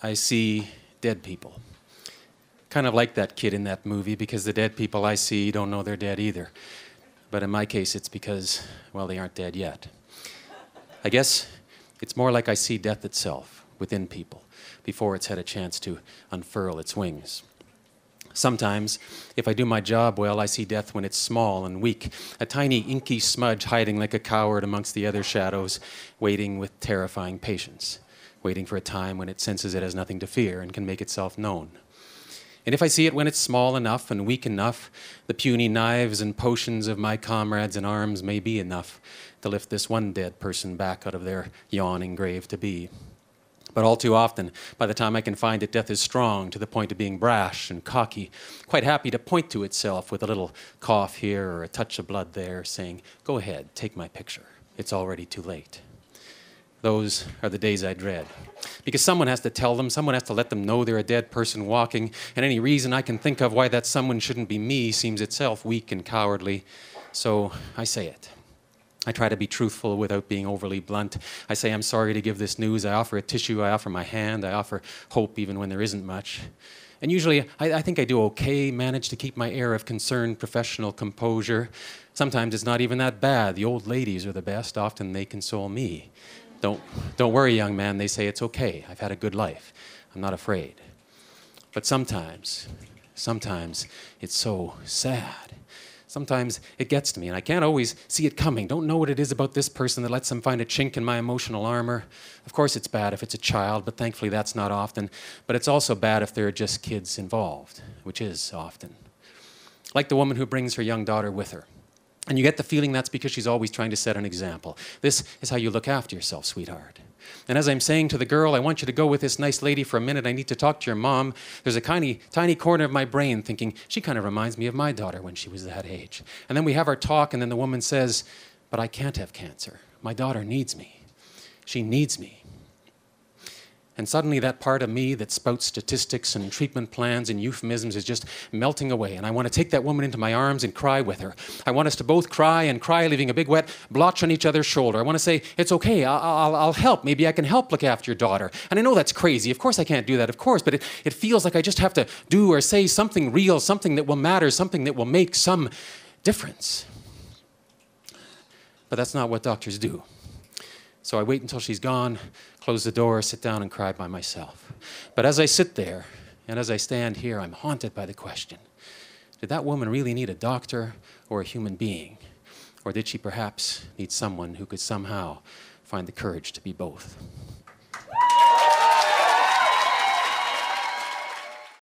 I see dead people. Kind of like that kid in that movie, because the dead people I see don't know they're dead either. But in my case, it's because, well, they aren't dead yet. I guess it's more like I see death itself within people before it's had a chance to unfurl its wings. Sometimes, if I do my job well, I see death when it's small and weak, a tiny inky smudge hiding like a coward amongst the other shadows, waiting with terrifying patience, waiting for a time when it senses it has nothing to fear and can make itself known. And if I see it when it's small enough and weak enough, the puny knives and potions of my comrades in arms may be enough to lift this one dead person back out of their yawning grave to be. But all too often, by the time I can find it, death is strong to the point of being brash and cocky, quite happy to point to itself with a little cough here or a touch of blood there, saying, "Go ahead, take my picture. It's already too late." Those are the days I dread. Because someone has to tell them, someone has to let them know they're a dead person walking, and any reason I can think of why that someone shouldn't be me seems itself weak and cowardly. So I say it. I try to be truthful without being overly blunt. I say I'm sorry to give this news. I offer a tissue, I offer my hand, I offer hope even when there isn't much. And usually I think I do okay, manage to keep my air of concerned professional composure. Sometimes it's not even that bad. The old ladies are the best. Often they console me. Don't worry, young man, they say, it's okay. I've had a good life. I'm not afraid. But sometimes it's so sad. Sometimes it gets to me, and I can't always see it coming. Don't know what it is about this person that lets them find a chink in my emotional armor. Of course it's bad if it's a child, but thankfully that's not often. But it's also bad if there are just kids involved, which is often. Like the woman who brings her young daughter with her. And you get the feeling that's because she's always trying to set an example. This is how you look after yourself, sweetheart. And as I'm saying to the girl, I want you to go with this nice lady for a minute. I need to talk to your mom. There's a tiny corner of my brain thinking, she kind of reminds me of my daughter when she was that age. And then we have our talk, and then the woman says, but I can't have cancer. My daughter needs me. She needs me. And suddenly that part of me that spouts statistics and treatment plans and euphemisms is just melting away. And I want to take that woman into my arms and cry with her. I want us to both cry and cry, leaving a big wet blotch on each other's shoulder. I want to say, it's okay, I'll help. Maybe I can help look after your daughter. And I know that's crazy. Of course I can't do that, of course. But it feels like I just have to do or say something real, something that will matter, something that will make some difference. But that's not what doctors do. So I wait until she's gone, close the door, sit down and cry by myself. But as I sit there, and as I stand here, I'm haunted by the question, did that woman really need a doctor or a human being? Or did she perhaps need someone who could somehow find the courage to be both?